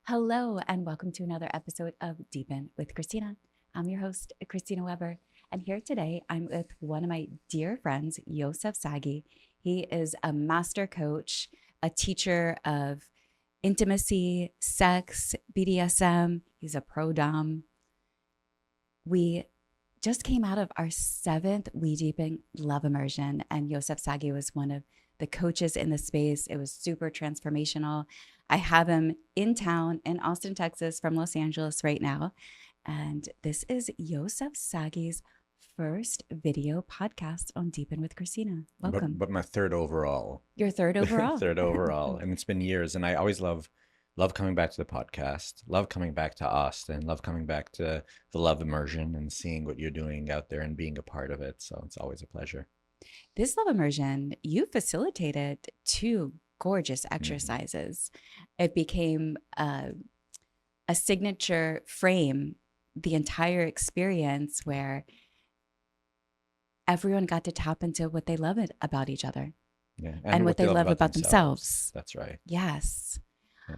Hello, and welcome to another episode of Deepen with Christina. I'm your host, Christina Weber, and here today I'm with one of my dear friends, Yossef Sagi. He is a master coach, a teacher of intimacy, sex, BDSM. He's a pro dom. We just came out of our seventh WeDeepen Love Immersion, and Yossef Sagi was one of the coaches in the space. It was super transformational. I have him in town in Austin, Texas from Los Angeles right now. And this is Yossef Sagi's first video podcast on Deepen with Christina. Welcome. But my third overall. Your third overall. Third overall. And it's been years. And I always love coming back to the podcast, love coming back to Austin, love coming back to the Love Immersion and seeing what you're doing out there and being a part of it. So it's always a pleasure. This Love Immersion, you facilitated two gorgeous exercises. It became a signature frame, the entire experience where everyone got to tap into what they love about each other. Yeah. And what they love about themselves. That's right. Yes. Yeah.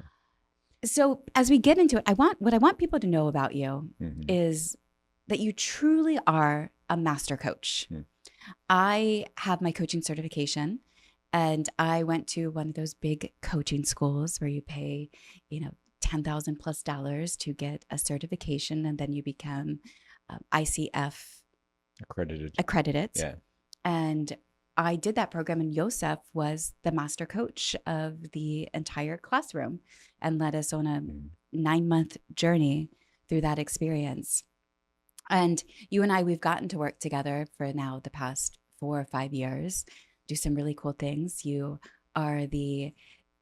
So as we get into it, what I want people to know about you is that you truly are a master coach. I have my coaching certification, and I went to one of those big coaching schools where you pay, $10,000 plus to get a certification, and then you become ICF accredited. Yeah. And I did that program, and Yossef was the master coach of the entire classroom and led us on a 9-month journey through that experience. And you and I, we've gotten to work together for now the past 4 or 5 years, do some really cool things. You are the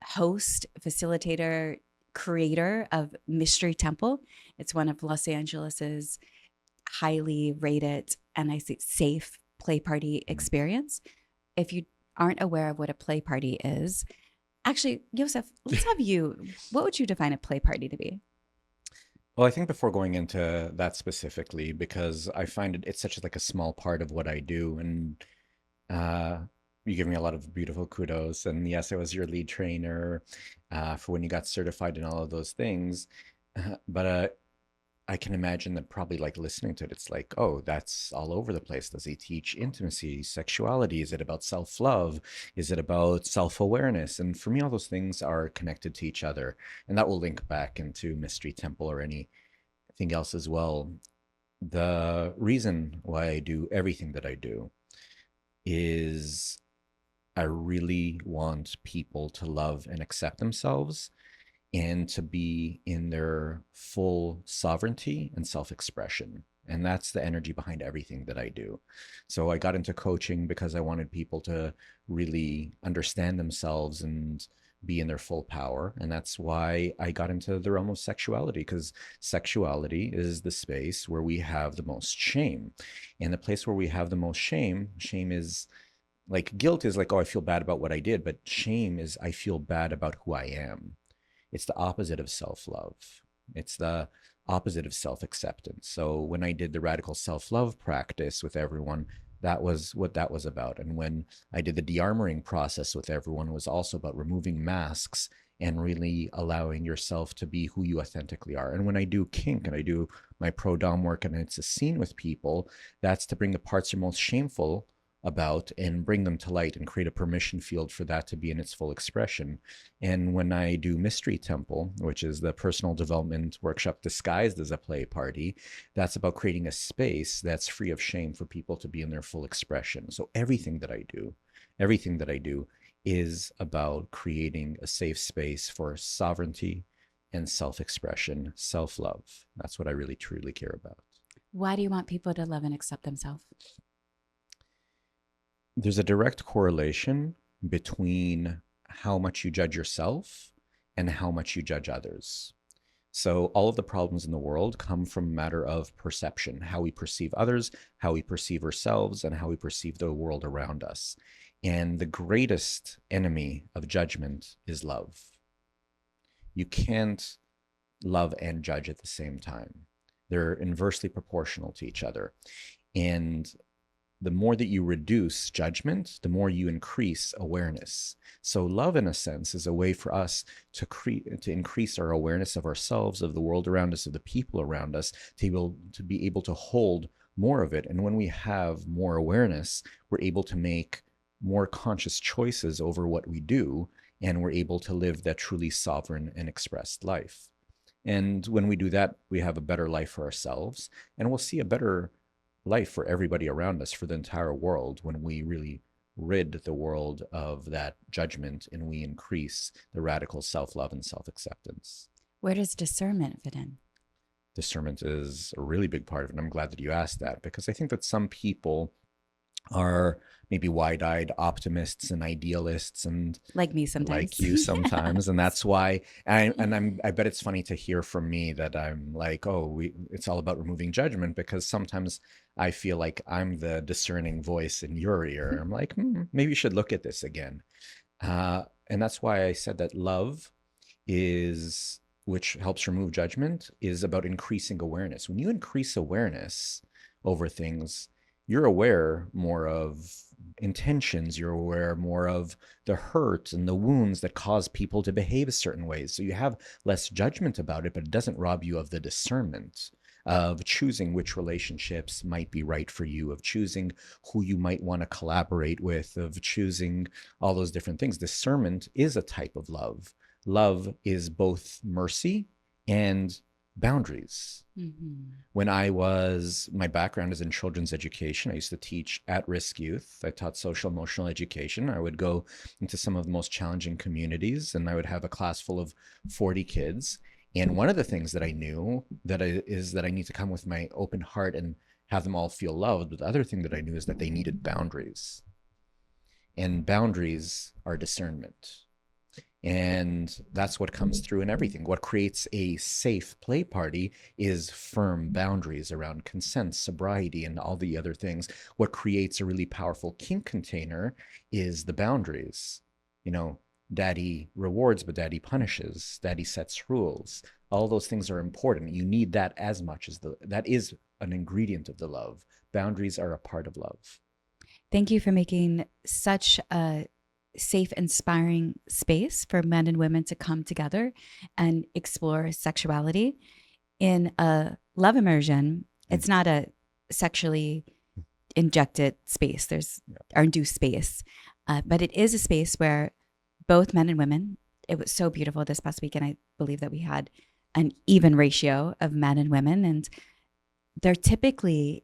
host, facilitator, creator of Mystery Temple. It's one of Los Angeles's highly rated and I say safe play party experience. If you aren't aware of what a play party is, actually, Yossef, let's have what would you define a play party to be? Well, I think before going into that specifically, because I find it's such a small part of what I do, and you give me a lot of beautiful kudos. And yes, I was your lead trainer for when you got certified and all of those things. But I can imagine that probably listening to it, it's oh, that's all over the place. Does he teach intimacy, sexuality? Is it about self-love? Is it about self-awareness? And for me, all those things are connected to each other. And that will link back into Mystery Temple or anything else as well. The reason why I do everything that I do is I really want people to love and accept themselves and to be in their full sovereignty and self-expression. And that's the energy behind everything that I do. So I got into coaching because I wanted people to really understand themselves and be in their full power. And that's why I got into the realm of sexuality, because sexuality is the space where we have the most shame. And the place where we have the most shame is guilt is oh, I feel bad about what I did, but shame is I feel bad about who I am. It's the opposite of self-love. It's the opposite of self-acceptance. So when I did the radical self-love practice with everyone, that was what that was about. And when I did the de-armoring process with everyone, it was also about removing masks and really allowing yourself to be who you authentically are. And when I do kink and I do my pro-dom work and it's a scene with people, that's to bring the parts you're most shameful about and bring them to light and create a permission field for that to be in its full expression. And when I do Mystery Temple, which is the personal development workshop disguised as a play party, that's about creating a space that's free of shame for people to be in their full expression. So everything that I do is about creating a safe space for sovereignty and self-expression, self-love. That's what I really truly care about. Why do you want people to love and accept themselves? There's a direct correlation between how much you judge yourself and how much you judge others. So all of the problems in the world come from a matter of perception, how we perceive others, how we perceive ourselves, and how we perceive the world around us. And the greatest enemy of judgment is love. You can't love and judge at the same time. They're inversely proportional to each other. And the more that you reduce judgment, the more you increase awareness. So love, in a sense, is a way for us to increase our awareness of ourselves, of the world around us, of the people around us, to be able to hold more of it. And when we have more awareness, we're able to make more conscious choices over what we do, and we're able to live that truly sovereign and expressed life. And when we do that, we have a better life for ourselves, and we'll see a better life for everybody around us, for the entire world, when we really rid the world of that judgment and we increase the radical self-love and self-acceptance. Where does discernment fit in? Discernment is a really big part of it. And I'm glad that you asked that, because I think that some people are maybe wide-eyed optimists and idealists, and Like me sometimes. like you sometimes. And that's why I bet it's funny to hear from me that I'm like, oh, it's all about removing judgment, because sometimes I feel like I'm the discerning voice in your ear. I'm like, maybe you should look at this again. And that's why I said that love is, which helps remove judgment, is about increasing awareness. When you increase awareness over things, you're aware more of intentions, you're aware more of the hurt and the wounds that cause people to behave certain ways. So you have less judgment about it, but it doesn't rob you of the discernment of choosing which relationships might be right for you, of choosing who you might want to collaborate with, of choosing all those different things. Discernment is a type of love. Love is both mercy and boundaries. When my background is in children's education. I used to teach at-risk youth. I taught social emotional education. I would go into some of the most challenging communities, and I would have a class full of 40 kids. And one of the things that I knew is that I need to come with my open heart and have them all feel loved. But the other thing that I knew is that they needed boundaries. And boundaries are discernment. And that's what comes through in everything. What creates a safe play party is firm boundaries around consent, sobriety, and all the other things. What creates a really powerful kink container is the boundaries. Daddy rewards, but daddy punishes. Daddy sets rules. All those things are important. You need that as much as that is an ingredient of the love. Boundaries are a part of love. Thank you for making such a safe, inspiring space for men and women to come together and explore sexuality. In a love immersion, it's not a sexually injected space, or induced space, but it is a space where both men and women, it was so beautiful this past weekend. I believe that we had an even ratio of men and women, and they're typically,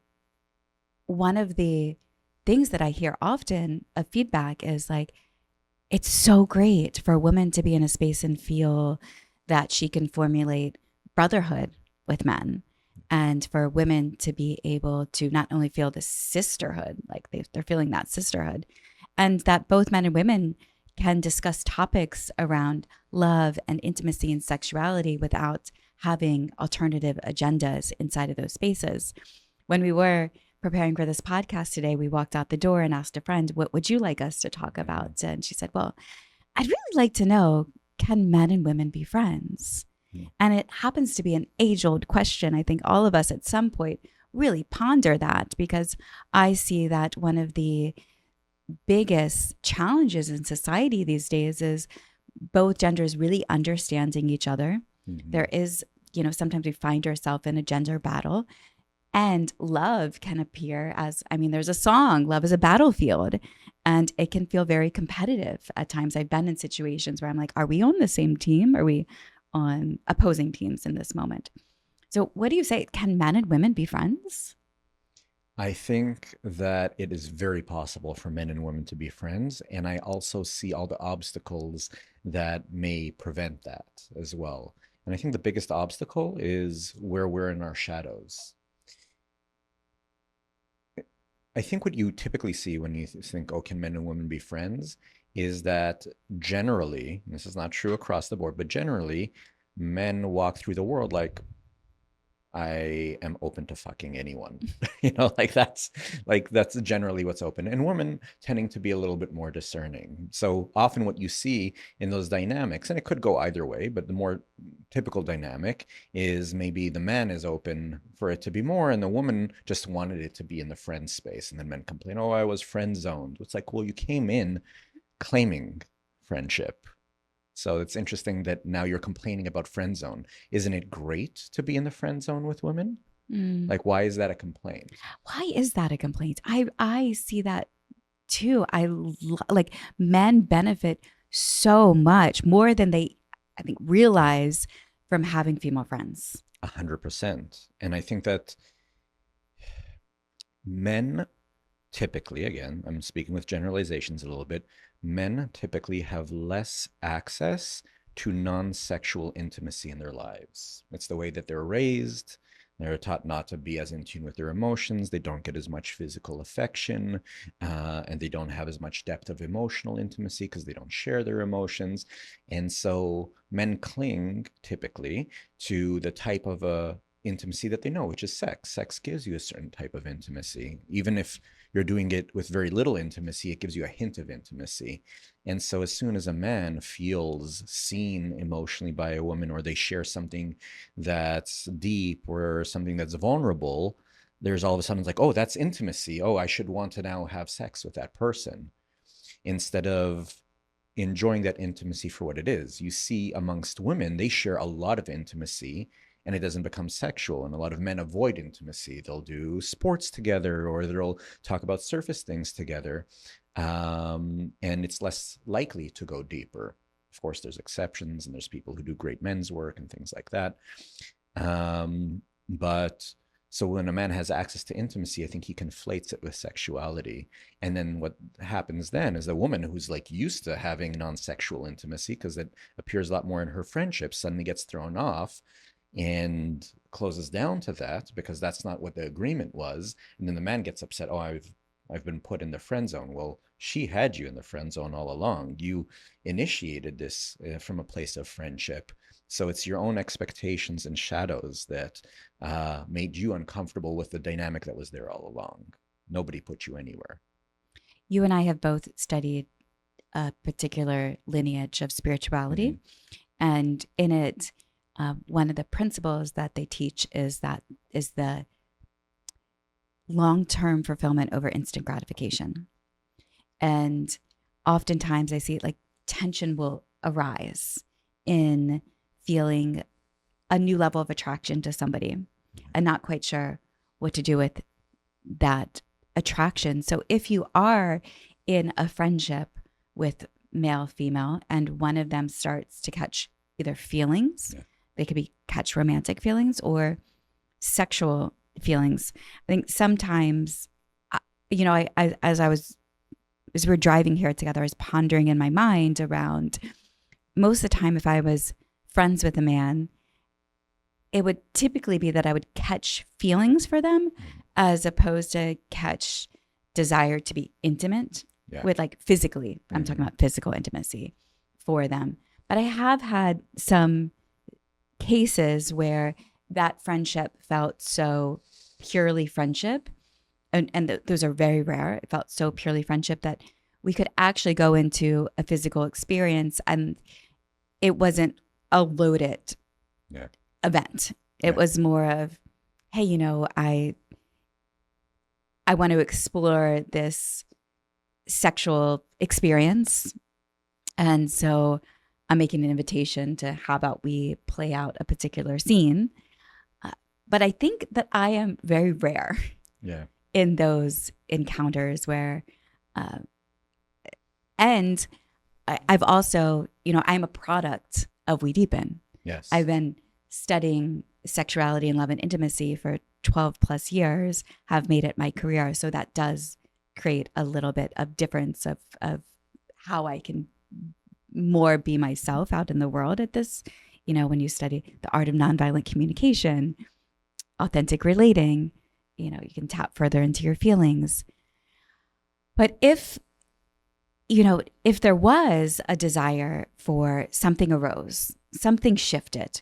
one of the things that I hear often of feedback is like, it's so great for a woman to be in a space and feel that she can formulate brotherhood with men, and for women to be able to not only feel the sisterhood, like they're feeling that sisterhood, and that both men and women can discuss topics around love and intimacy and sexuality without having alternative agendas inside of those spaces. When we were preparing for this podcast today, we walked out the door and asked a friend, what would you like us to talk about? And she said, well, I'd really like to know, can men and women be friends? And it happens to be an age-old question. I think all of us at some point really ponder that, because I see that one of the biggest challenges in society these days is both genders really understanding each other. There is, sometimes we find ourselves in a gender battle, and love can appear as, there's a song, love is a battlefield, and it can feel very competitive at times. I've been in situations where I'm like, are we on the same team? Are we on opposing teams in this moment? So what do you say? Can men and women be friends? I think that it is very possible for men and women to be friends. And I also see all the obstacles that may prevent that as well. And I think the biggest obstacle is where we're in our shadows. I think what you typically see when you think, oh, can men and women be friends, is that generally, this is not true across the board, but generally, men walk through the world like, I am open to fucking anyone. You know, that's generally what's open. And women tending to be a little bit more discerning. So often what you see in those dynamics, and it could go either way, but the more typical dynamic is maybe the man is open for it to be more, and the woman just wanted it to be in the friend space. And then men complain, oh, I was friend zoned. It's like, well, you came in claiming friendship. So it's interesting that now you're complaining about friend zone. Isn't it great to be in the friend zone with women? Like, why is that a complaint? Why is that a complaint? I see that too. Like men benefit so much more than they, I think, realize from having female friends. 100%. And I think that men typically, again, I'm speaking with generalizations a little bit, men typically have less access to non-sexual intimacy in their lives. It's the way that they're raised. They're taught not to be as in tune with their emotions. They don't get as much physical affection, and they don't have as much depth of emotional intimacy because they don't share their emotions. And so men cling typically to the type of intimacy that they know, which is sex. Sex gives you a certain type of intimacy. Even if you're doing it with very little intimacy, it gives you a hint of intimacy. And so as soon as a man feels seen emotionally by a woman, or they share something that's deep or something that's vulnerable, there's all of a sudden like, oh, that's intimacy. Oh, I should want to now have sex with that person. Instead of enjoying that intimacy for what it is. You see amongst women, they share a lot of intimacy, and it doesn't become sexual. And a lot of men avoid intimacy. They'll do sports together, or they'll talk about surface things together. And it's less likely to go deeper. Of course, there's exceptions, and there's people who do great men's work and things like that. But so when a man has access to intimacy, I think he conflates it with sexuality. And then what happens then is a woman who's like used to having non-sexual intimacy, because it appears a lot more in her friendships, suddenly gets thrown off and closes down to that because that's not what the agreement was. And then the man gets upset. Oh, I've been put in the friend zone. Well, she had you in the friend zone all along. You initiated this from a place of friendship. So it's your own expectations and shadows that made you uncomfortable with the dynamic that was there all along. Nobody put you anywhere. You and I have both studied a particular lineage of spirituality. Mm-hmm. And in it, one of the principles that they teach is the long-term fulfillment over instant gratification. And oftentimes I see it like tension will arise in feeling a new level of attraction to somebody and not quite sure what to do with that attraction. So if you are in a friendship with male, female, and one of them starts to catch either feelings, they could be catch romantic feelings or sexual feelings. I think sometimes, as we were driving here together, I was pondering in my mind around most of the time, if I was friends with a man, it would typically be that I would catch feelings for them as opposed to catch desire to be intimate with, like, physically. I'm talking about physical intimacy for them. But I have had some cases where that friendship felt so purely friendship, and those are very rare. It felt so purely friendship that we could actually go into a physical experience, and it wasn't a loaded event. It was more of, hey, I want to explore this sexual experience, and so I'm making an invitation to how about we play out a particular scene. But I think that I am very rare in those encounters where, and I've also, I'm a product of WeDeepen. Yes. I've been studying sexuality and love and intimacy for 12 plus years, have made it my career. So that does create a little bit of difference of how I can more be myself out in the world at this. When you study the art of nonviolent communication, authentic relating, you can tap further into your feelings. But if there was a desire for something arose, something shifted,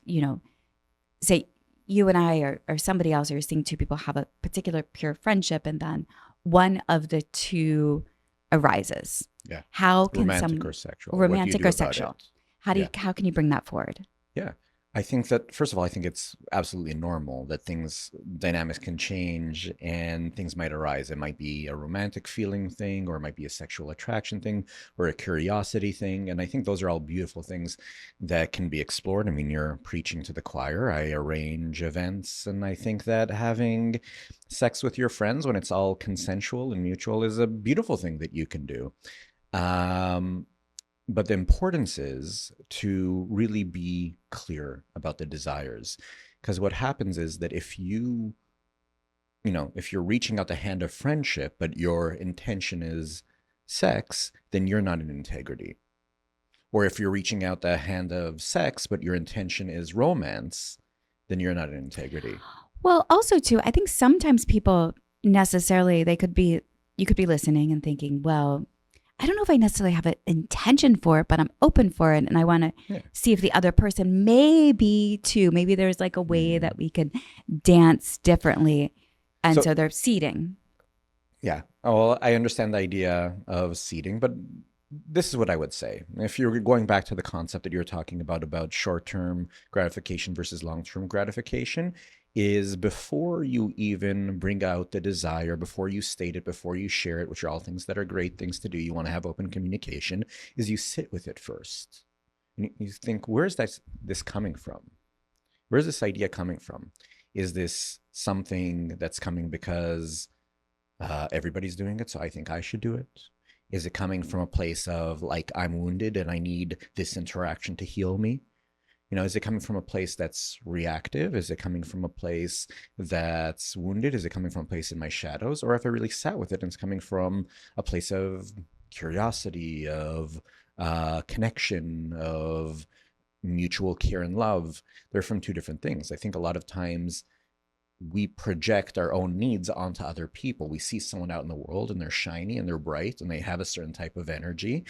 say you and I or somebody else, or you're seeing two people have a particular pure friendship, and then one of the two arises. Yeah. How can Romantic or sexual. What do you romantic do or about sexual? it? How Yeah. can you bring that forward? Yeah. I think that, first of all, I think it's absolutely normal that dynamics can change and things might arise. It might be a romantic feeling thing, or it might be a sexual attraction thing, or a curiosity thing. And I think those are all beautiful things that can be explored. I mean, you're preaching to the choir. I arrange events, and I think that having sex with your friends when it's all consensual and mutual is a beautiful thing that you can do. Um, but the importance is to really be clear about the desires. Because what happens is that if you're reaching out the hand of friendship, but your intention is sex, then you're not in integrity. Or if you're reaching out the hand of sex, but your intention is romance, then you're not in integrity. Well, also too, I think sometimes people necessarily you could be listening and thinking, well, I don't know if I necessarily have an intention for it, but I'm open for it. And I want to Yeah. see if the other person maybe too, maybe there's like a way that we could dance differently. And so they're seeding. Yeah. Oh, well, I understand the idea of seeding, but this is what I would say. If you're going back to the concept that you're talking about short-term gratification versus long-term gratification, is before you even bring out the desire, before you state it, before you share it, which are all things that are great things to do, you want to have open communication, is you sit with it first. And you think, where's this coming from? Where's this idea coming from? Is this something that's coming because everybody's doing it, so I think I should do it? Is it coming from a place of like, I'm wounded and I need this interaction to heal me? Is it coming from a place that's reactive? Is it coming from a place that's wounded? Is it coming from a place in my shadows? Or if I really sat with it and it's coming from a place of curiosity, of connection, of mutual care and love? They're from two different things. I think a lot of times we project our own needs onto other people. We see someone out in the world and they're shiny and they're bright and they have a certain type of energy.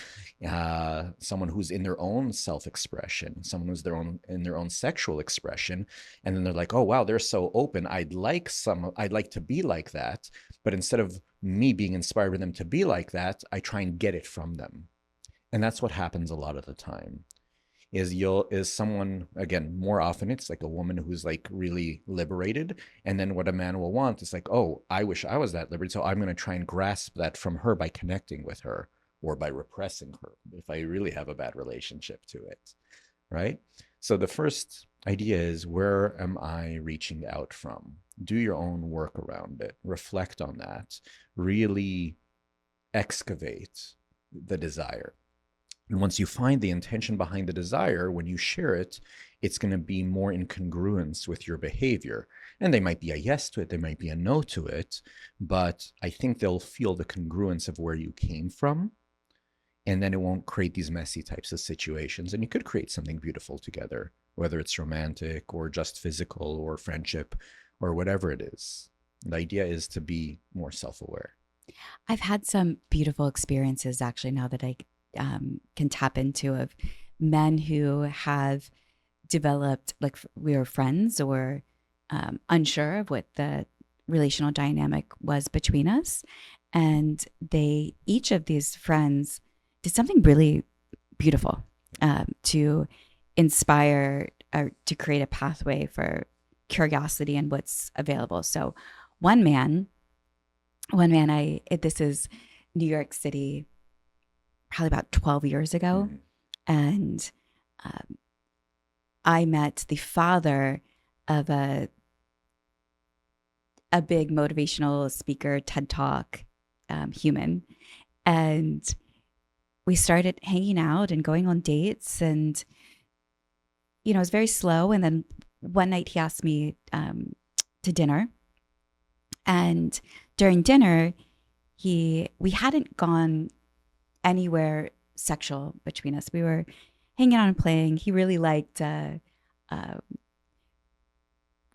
Someone who's in their own self-expression, someone who's in their own sexual expression, and then they're like, "Oh wow, they're so open. I'd like to be like that." But instead of me being inspired with them to be like that, I try and get it from them, and that's what happens a lot of the time. Is someone, again, more often it's like a woman who's like really liberated, and then what a man will want is like, oh, I wish I was that liberated, so I'm going to try and grasp that from her by connecting with her or by repressing her if I really have a bad relationship to it, right? So the first idea is, where am I reaching out from? Do your own work around it, reflect on that, really excavate the desire. And once you find the intention behind the desire, when you share it, it's going to be more in congruence with your behavior. And they might be a yes to it, they might be a no to it, but I think they'll feel the congruence of where you came from. And then it won't create these messy types of situations. And you could create something beautiful together, whether it's romantic or just physical or friendship or whatever it is. The idea is to be more self-aware. I've had some beautiful experiences actually now that I can tap into, of men who have developed, like we were friends or unsure of what the relational dynamic was between us. And each of these friends did something really beautiful to inspire or to create a pathway for curiosity and what's available. So one man, this is New York City, probably about 12 years ago. And I met the father of a big motivational speaker, TED Talk human. And we started hanging out and going on dates, and, it was very slow. And then one night he asked me to dinner. And during dinner, we hadn't gone anywhere sexual between us. We were hanging out and playing. He really liked,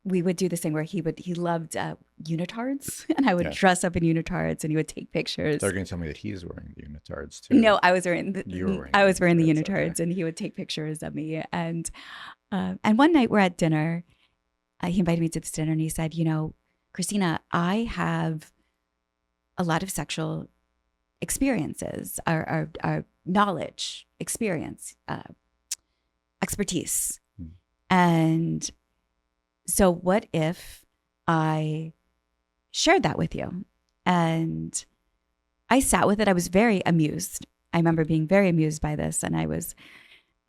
we would do this thing where he loved unitards, and I would dress up in unitards and he would take pictures. They're going to tell me that he's wearing the unitards too. No, I was wearing the unitards, okay. and he would take pictures of me. And one night we're at dinner he invited me to this dinner and he said, Christina, I have a lot of sexual experiences, our knowledge, experience, expertise. Mm. And so what if I shared that with you? And I sat with it. I was very amused. I remember being very amused by this. And I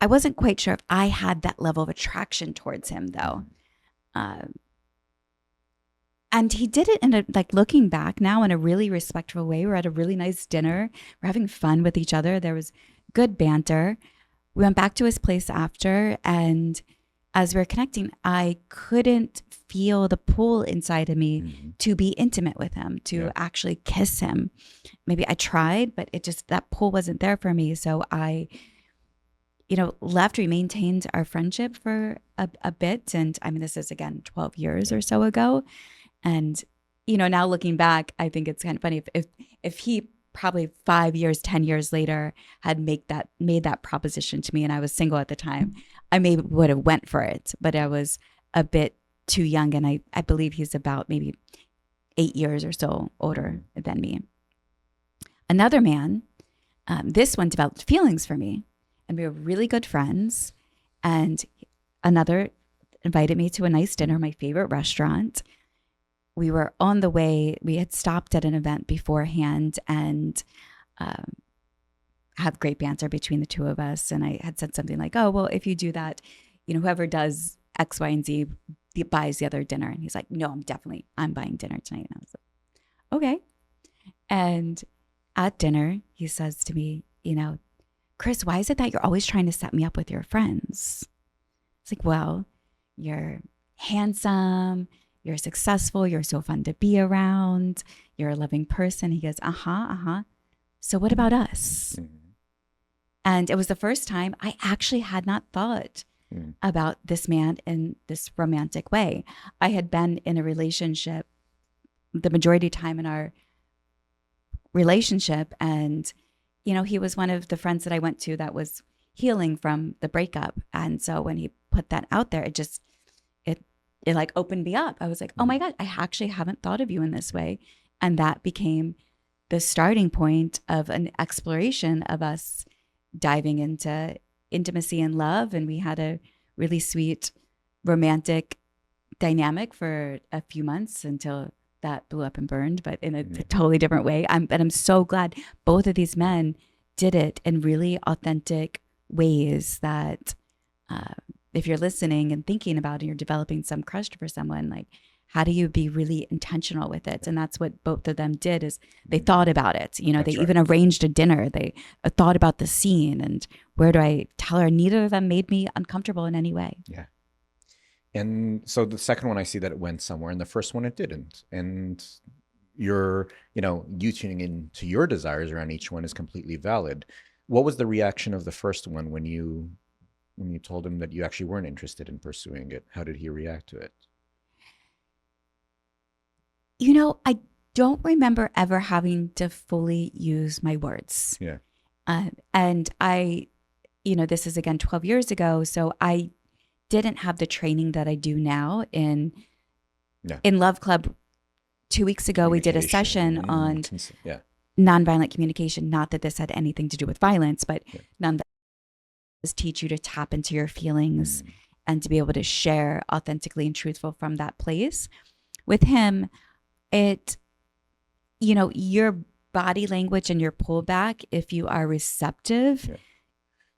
wasn't quite sure if I had that level of attraction towards him though. And he did it in a, like looking back now, in a really respectful way. We're at a really nice dinner. We're having fun with each other. There was good banter. We went back to his place after, and as we were connecting, I couldn't feel the pull inside of me to be intimate with him, to actually kiss him. Maybe I tried, but it just, that pull wasn't there for me. So I, left. We maintained our friendship for a bit. And I mean, this is again 12 years or so ago. And, now looking back, I think it's kind of funny if he probably 5 years, 10 years later had made that proposition to me and I was single at the time, I maybe would have went for it, but I was a bit too young. And I believe he's about maybe 8 years or so older than me. Another man, this one developed feelings for me and we were really good friends. And another invited me to a nice dinner, my favorite restaurant. We were on the way. We had stopped at an event beforehand and have great banter between the two of us. And I had said something like, oh, well, if you do that, whoever does X, Y, and Z buys the other dinner. And he's like, no, I'm buying dinner tonight. And I was like, okay. And at dinner, he says to me, Chris, why is it that you're always trying to set me up with your friends? It's like, well, you're handsome, you're successful, you're so fun to be around, you're a loving person. He goes, so what about us? And it was the first time I actually had not thought about this man in this romantic way. I had been in a relationship the majority of time in our relationship, and he was one of the friends that I went to that was healing from the breakup. And so when he put that out there, it like opened me up. I was like, oh my God, I actually haven't thought of you in this way. And that became the starting point of an exploration of us diving into intimacy and love. And we had a really sweet romantic dynamic for a few months until that blew up and burned, but in a totally different way. I'm so glad both of these men did it in really authentic ways that if you're listening and thinking about it, you're developing some crush for someone, like how do you be really intentional with it? And that's what both of them did, is they thought about it. They even arranged a dinner. They thought about the scene and where do I tell her? Neither of them made me uncomfortable in any way. Yeah. And so the second one, I see that it went somewhere, and the first one it didn't. And you tuning into your desires around each one is completely valid. What was the reaction of the first one when you told him that you actually weren't interested in pursuing it? How did he react to it? I don't remember ever having to fully use my words. Yeah. And I, this is again 12 years ago. So I didn't have the training that I do now in Love Club. 2 weeks ago, we did a session on nonviolent communication. Not that this had anything to do with violence, but nonetheless teach you to tap into your feelings and to be able to share authentically and truthful from that place. With him, your body language and your pullback, if you are receptive. Yeah.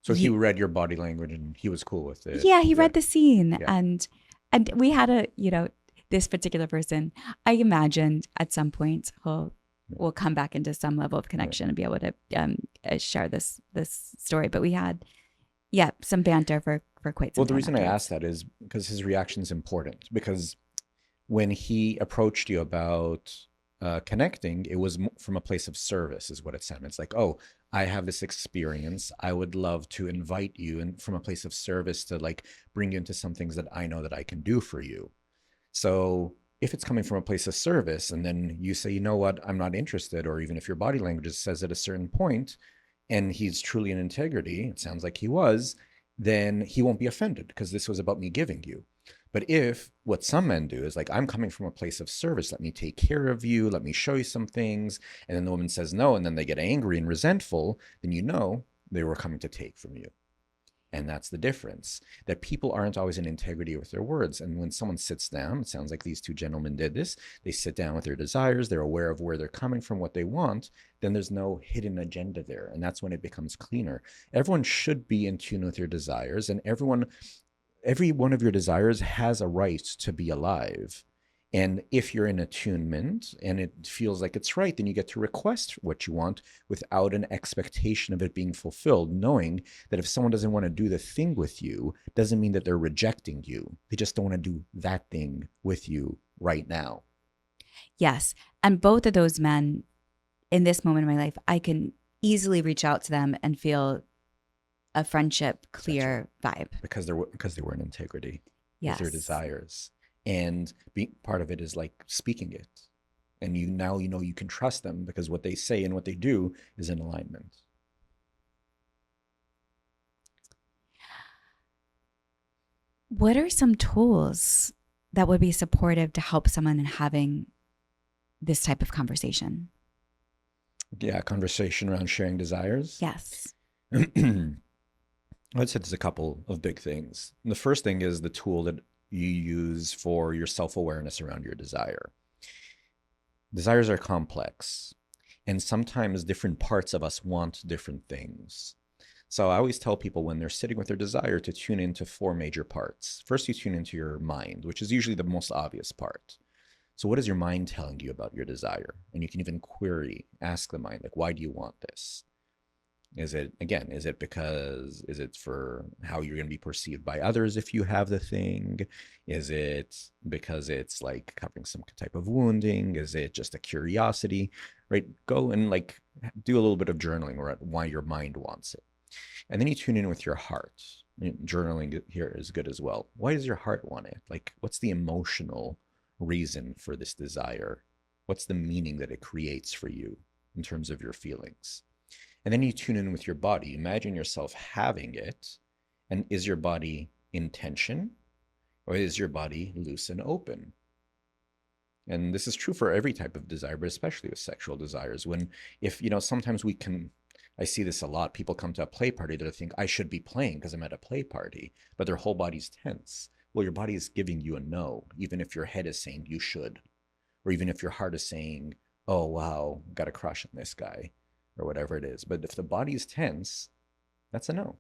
So he read your body language and he was cool with it. Yeah, he read the scene. Yeah. And we had this particular person, I imagined at some point we'll come back into some level of connection and be able to share this story. But we had, some banter for quite some time. Well, the reason afterwards. I asked that is because his reaction is important, because when he approached you about connecting, it was from a place of service is what it sounded. It's like, oh, I have this experience. I would love to invite you, and from a place of service to like bring you into some things that I know that I can do for you. So if it's coming from a place of service and then you say, you know what, I'm not interested, or even if your body language says at a certain point and he's truly in integrity, it sounds like he was, then he won't be offended because this was about me giving you. But if what some men do is like, I'm coming from a place of service, let me take care of you, let me show you some things, and then the woman says no, and then they get angry and resentful, then you know they were coming to take from you. And that's the difference, that people aren't always in integrity with their words. And when someone sits down, it sounds like these two gentlemen did this, they sit down with their desires, they're aware of where they're coming from, what they want, then there's no hidden agenda there. And that's when it becomes cleaner. Everyone should be in tune with your desires, and every one of your desires has a right to be alive. And if you're in attunement and it feels like it's right, then you get to request what you want without an expectation of it being fulfilled, knowing that if someone doesn't want to do the thing with you, doesn't mean that they're rejecting you. They just don't want to do that thing with you right now. Yes. And both of those men in this moment in my life, I can easily reach out to them and feel a friendship, clear vibe. Because they were in integrity Yes. with their desires. And part of it is like speaking it. And you know you can trust them because what they say and what they do is in alignment. What are some tools that would be supportive to help someone in having this type of conversation? Yeah, conversation around sharing desires. Yes. I'd say there's a couple of big things. And the first thing is the tool that you use for your self-awareness around your desire. Desires are complex, and sometimes different parts of us want different things. So I always tell people when they're sitting with their desire to tune into 4 major parts. First, you tune into your mind, which is usually the most obvious part. So what is your mind telling you about your desire? And you can even ask the mind, like, why do you want this? Is it for how you're going to be perceived by others if you have the thing? Is it because it's like covering some type of wounding? Is it just a curiosity, right? Go and like do a little bit of journaling around why your mind wants it. And then you tune in with your heart. Journaling here is good as well. Why does your heart want it? Like, what's the emotional reason for this desire? What's the meaning that it creates for you in terms of your feelings? And then you tune in with your body. Imagine yourself having it. And is your body in tension, or is your body loose and open? And this is true for every type of desire, but especially with sexual desires. Sometimes I see this a lot. People come to a play party that think, I should be playing because I'm at a play party, but their whole body's tense. Well, your body is giving you a no, even if your head is saying you should, or even if your heart is saying, oh, wow, got a crush on this guy, or whatever it is. But if the body is tense, that's a no.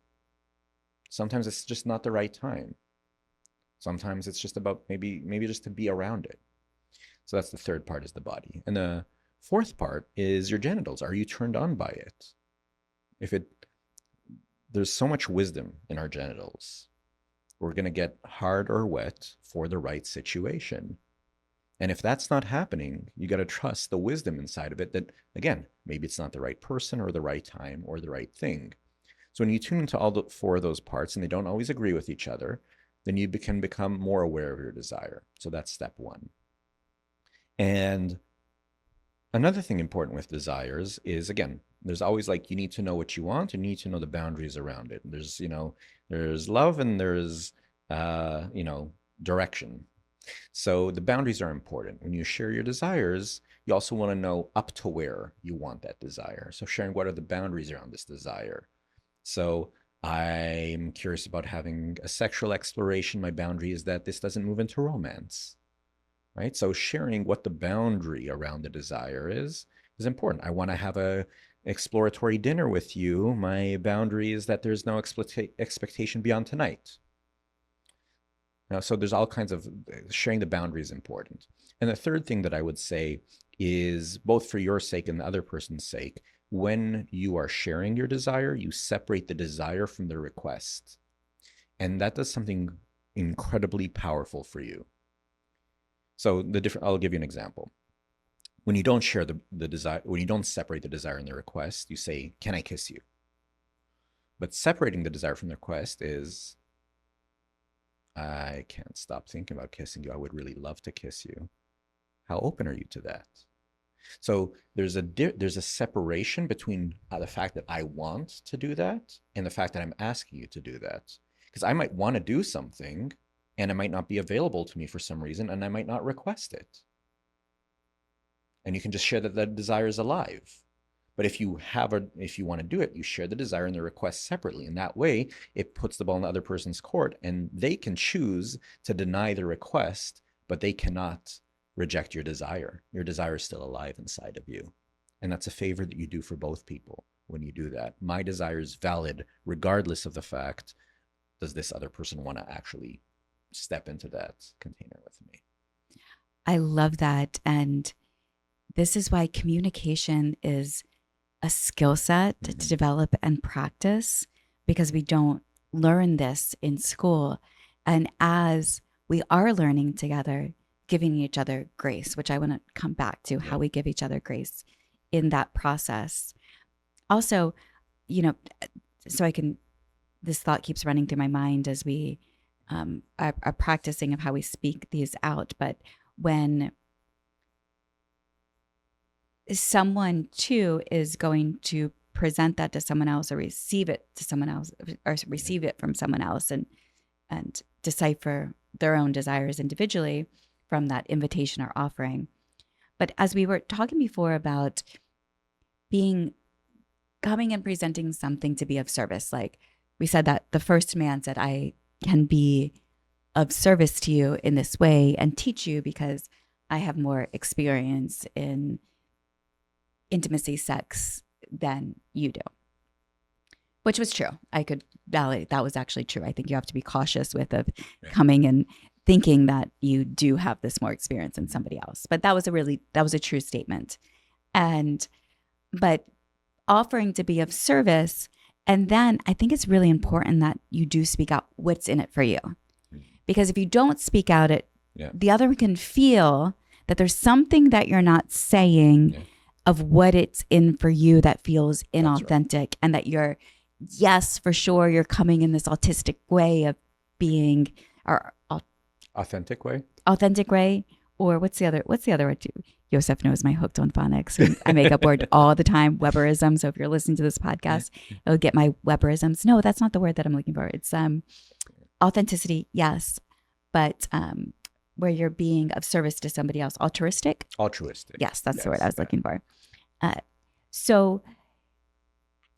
Sometimes it's just not the right time. Sometimes it's just about maybe just to be around it. So that's the third part, is the body. And the fourth part is your genitals. Are you turned on by it? There's so much wisdom in our genitals. We're going to get hard or wet for the right situation. And if that's not happening, you got to trust the wisdom inside of it that, again, maybe it's not the right person or the right time or the right thing. So when you tune into all 4 of those parts and they don't always agree with each other, then you can become more aware of your desire. So that's step 1. And another thing important with desires is, again, there's always you need to know what you want and you need to know the boundaries around it. There's love and there's, direction. So the boundaries are important. When you share your desires, you also want to know up to where you want that desire. So sharing what are the boundaries around this desire. So I'm curious about having a sexual exploration. My boundary is that this doesn't move into romance, right? So sharing what the boundary around the desire is important. I want to have a exploratory dinner with you. My boundary is that there's no expectation beyond tonight. So there's all kinds of sharing the boundaries important. And the third thing that I would say is, both for your sake and the other person's sake, when you are sharing your desire, you separate the desire from the request. And that does something incredibly powerful for you. So I'll give you an example. When you don't share the desire, when you don't separate the desire and the request, you say, can I kiss you? But separating the desire from the request is, I can't stop thinking about kissing you. I would really love to kiss you. How open are you to that? So there's a separation between the fact that I want to do that and the fact that I'm asking you to do that. Because I might want to do something and it might not be available to me for some reason, and I might not request it. And you can just share that that desire is alive. But if you want to do it, you share the desire and the request separately. And that way, it puts the ball in the other person's court, and they can choose to deny the request, but they cannot reject your desire. Your desire is still alive inside of you. And that's a favor that you do for both people when you do that. My desire is valid, regardless of the fact, does this other person want to actually step into that container with me? I love that. And this is why communication is a skill set to develop and practice, because we don't learn this in school. And as we are learning together, giving each other grace, which I want to come back to, how we give each other grace in that process. Also, so this thought keeps running through my mind as we are practicing of how we speak these out. But when someone too is going to present that to someone else, or receive it to someone else, or receive it from someone else, and decipher their own desires individually from that invitation or offering. But as we were talking before about coming and presenting something to be of service, like we said that the first man said, I can be of service to you in this way and teach you because I have more experience in intimacy, sex than you do, which was true. I could validate that was actually true. I think you have to be cautious with coming and thinking that you do have this more experience than somebody else. But that was a true statement. But offering to be of service, and then I think it's really important that you do speak out what's in it for you. Because if you don't speak out it, the other can feel that there's something that you're not saying of what it's in for you that feels inauthentic, right. And that yes, for sure, you're coming in this autistic way of being, or authentic way, or what's the other word? Yossef knows my hooked on phonics. And I make up word all the time, Weberism. So if you're listening to this podcast, it'll get my Weberisms. No, that's not the word that I'm looking for. It's authenticity, yes, but where you're being of service to somebody else. Altruistic. Yes, that's the word I was looking for. So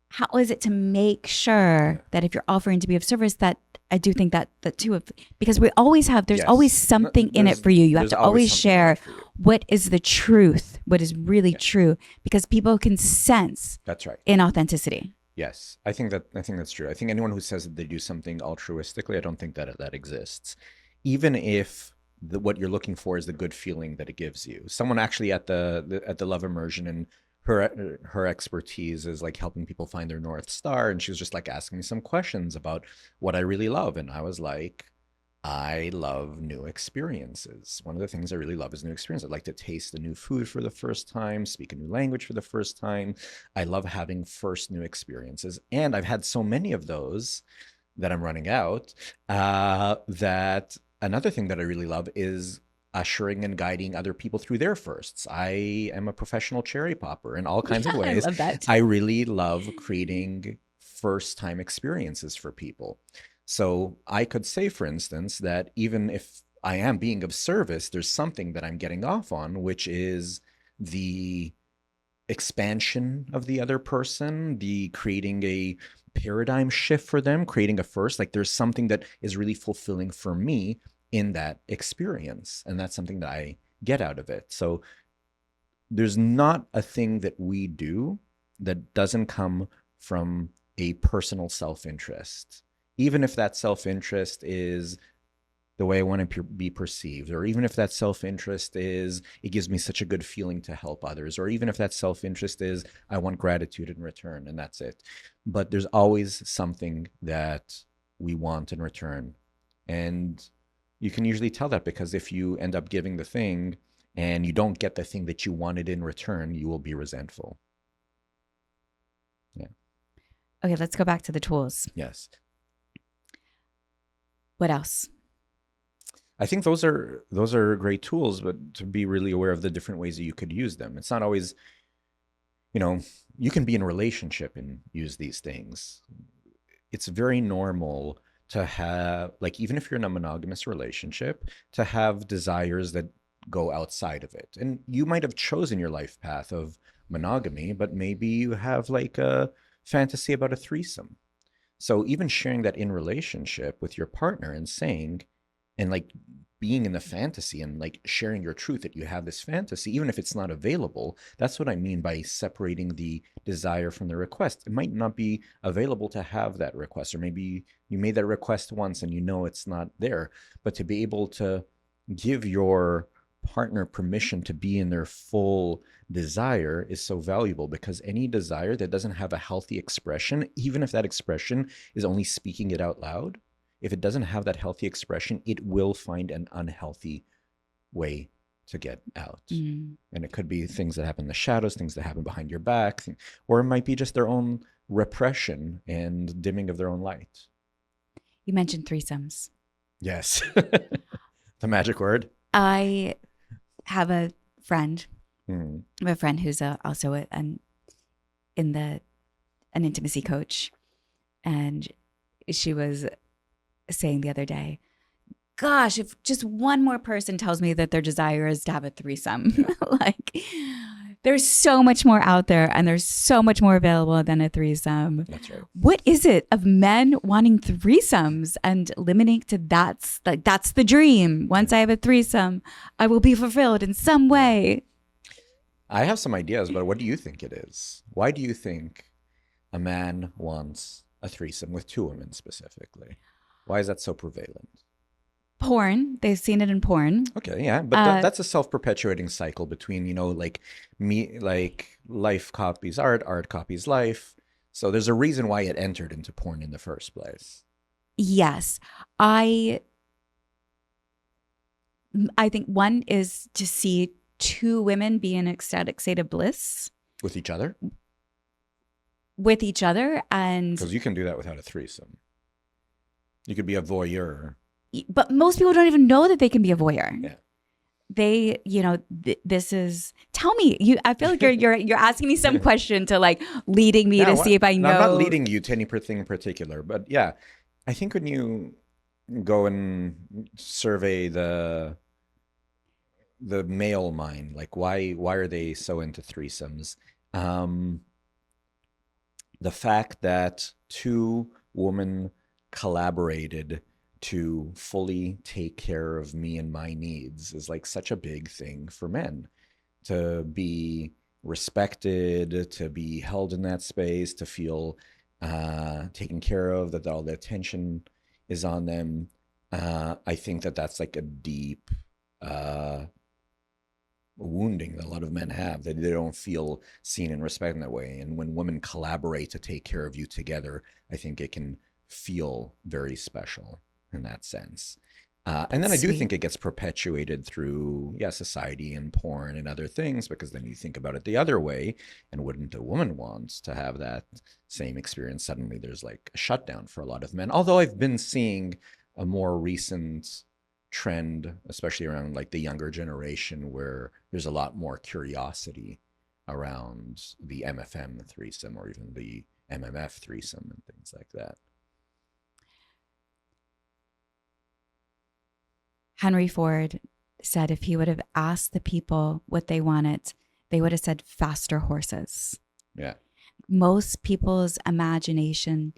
how is it to make sure that if you're offering to be of service, that I do think that the two of, because we always have, there's always something in it for you. You have to always share what is the truth, what is really true, because people can sense inauthenticity. Yes, I think that's true. I think anyone who says that they do something altruistically, I don't think that exists. Even if what you're looking for is the good feeling that it gives you. Someone actually at the Love Immersion, and her expertise is like helping people find their North Star, and she was just like asking me some questions about what I really love, and I was like, I love new experiences. One of the things I really love is new experiences. I like to taste a new food for the first time, speak a new language for the first time. I love having first new experiences. And I've had so many of those that I'm running out, that another thing that I really love is ushering and guiding other people through their firsts. I am a professional cherry popper in all kinds of ways. I love that. I really love creating first time experiences for people. So I could say, for instance, that even if I am being of service, there's something that I'm getting off on, which is the expansion of the other person, the creating a paradigm shift for them, creating a first. Like there's something that is really fulfilling for me in that experience. And that's something that I get out of it. So there's not a thing that we do that doesn't come from a personal self-interest. Even if that self-interest is the way I want to be perceived, or even if that self-interest is, it gives me such a good feeling to help others, or even if that self-interest is, I want gratitude in return, and that's it. But there's always something that we want in return. And you can usually tell that, because if you end up giving the thing and you don't get the thing that you wanted in return, you will be resentful. Yeah. Okay, let's go back to the tools. Yes. What else? I think those are great tools, but to be really aware of the different ways that you could use them. It's not always, you can be in a relationship and use these things. It's very normal to have, like, even if you're in a monogamous relationship, to have desires that go outside of it. And you might have chosen your life path of monogamy, but maybe you have like a fantasy about a threesome. So even sharing that in relationship with your partner and saying, and like being in the fantasy and like sharing your truth that you have this fantasy, even if it's not available, that's what I mean by separating the desire from the request. It might not be available to have that request, or maybe you made that request once and you know it's not there, but to be able to give your partner permission to be in their full desire is so valuable, because any desire that doesn't have a healthy expression, even if that expression is only speaking it out loud, if it doesn't have that healthy expression, it will find an unhealthy way to get out. And it could be things that happen in the shadows, things that happen behind your back, or it might be just their own repression and dimming of their own light. You mentioned threesomes. Yes. The magic word. I have a friend. Hmm. I have a friend who's also an intimacy coach, and she was saying the other day, gosh, if just one more person tells me that their desire is to have a threesome, like there's so much more out there and there's so much more available than a threesome. That's right. What is it of men wanting threesomes and limiting to that's the dream? Once I have a threesome, I will be fulfilled in some way. I have some ideas, but what do you think it is? Why do you think a man wants a threesome with two women specifically? Why is that so prevalent? Porn. They've seen it in porn. Okay, yeah, but that's a self-perpetuating cycle between, like life copies art, art copies life. So there's a reason why it entered into porn in the first place. Yes. I think one is to see two women be in ecstatic state of bliss. With each other? With each other. And because you can do that without a threesome. You could be a voyeur. But most people don't even know that they can be a voyeur. Yeah. They, this is. Tell me, I feel like you're asking me some question to like leading me to see if I know. I'm not leading you to anything in particular, but yeah, I think when you go and survey the male mind, like why are they so into threesomes? The fact that two women collaborated to fully take care of me and my needs is like such a big thing for men, to be respected, to be held in that space, to feel taken care of, that all the attention is on them. I think that that's like a deep wounding that a lot of men have, that they don't feel seen and respected in that way. And when women collaborate to take care of you together, I think it can feel very special in that sense. And then I do think it gets perpetuated through, society and porn and other things, because then you think about it the other way, and wouldn't a woman want to have that same experience? Suddenly there's like a shutdown for a lot of men. Although I've been seeing a more recent trend, especially around like the younger generation, where there's a lot more curiosity around the MFM threesome, or even the MMF threesome and things like that. Henry Ford said if he would have asked the people what they wanted, they would have said faster horses. Yeah. Most people's imagination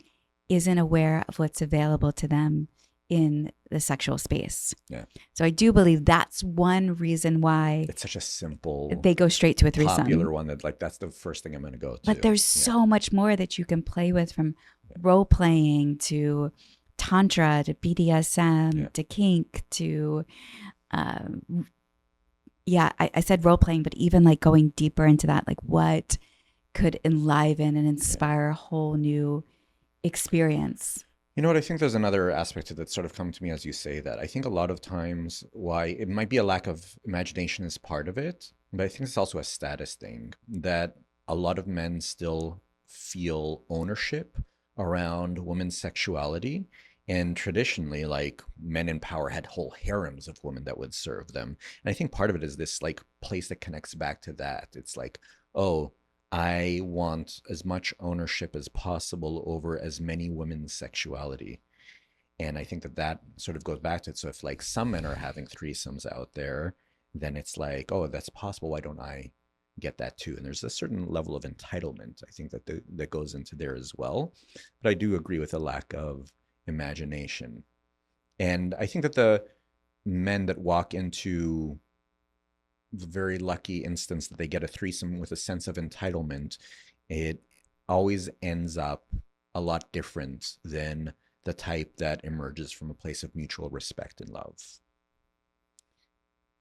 isn't aware of what's available to them in the sexual space. Yeah. So I do believe that's one reason why it's such a simple, they go straight to a threesome. Popular one that like that's the first thing I'm going to go to. But there's so much more that you can play with, from role playing to Tantra to BDSM to kink to I said role playing, but even like going deeper into that, like what could enliven and inspire a whole new experience. You know what? I think there's another aspect that's sort of come to me as you say that. I think a lot of times why it might be a lack of imagination is part of it, but I think it's also a status thing, that a lot of men still feel ownership around women's sexuality. And traditionally, like, men in power had whole harems of women that would serve them. And I think part of it is this like place that connects back to that. It's like, oh, I want as much ownership as possible over as many women's sexuality. And I think that that sort of goes back to it. So if like some men are having threesomes out there, then it's like, oh, that's possible. Why don't I get that too? And there's a certain level of entitlement, I think, that goes into there as well. But I do agree with a lack of imagination. And I think that the men that walk into the very lucky instance that they get a threesome with a sense of entitlement, it always ends up a lot different than the type that emerges from a place of mutual respect and love.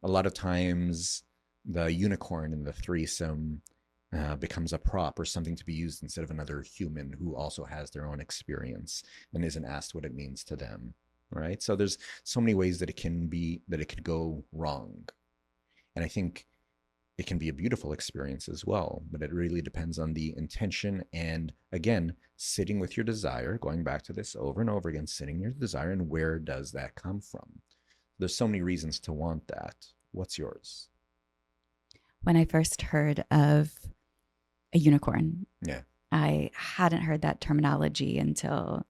A lot of times, the unicorn in the threesome becomes a prop or something to be used instead of another human who also has their own experience and isn't asked what it means to them. Right. So there's so many ways that it could go wrong. And I think it can be a beautiful experience as well, but it really depends on the intention. And again, sitting with your desire, going back to this over and over again, sitting your desire, and where does that come from? There's so many reasons to want that. What's yours? When I first heard of a unicorn, Yeah. I hadn't heard that terminology until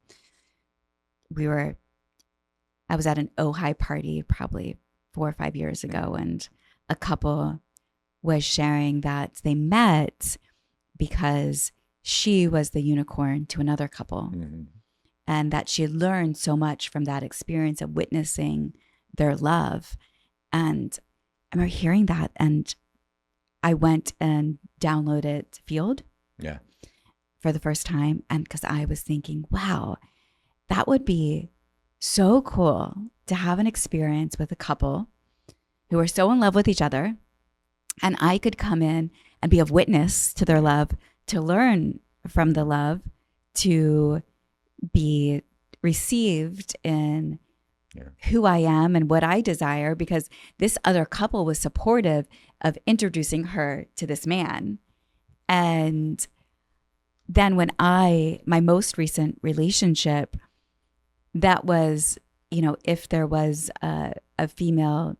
I was at an Ojai party probably 4 or 5 years ago, and a couple was sharing that they met because she was the unicorn to another couple, and that she had learned so much from that experience of witnessing their love. And I remember hearing that, and I went and downloaded Field Yeah. for the first time. And because I was thinking, wow, that would be so cool to have an experience with a couple who are so in love with each other, and I could come in and be of witness to their love, to learn from the love, to be received in who I am and what I desire, because this other couple was supportive of introducing her to this man. And then when my most recent relationship, that was, if there was a female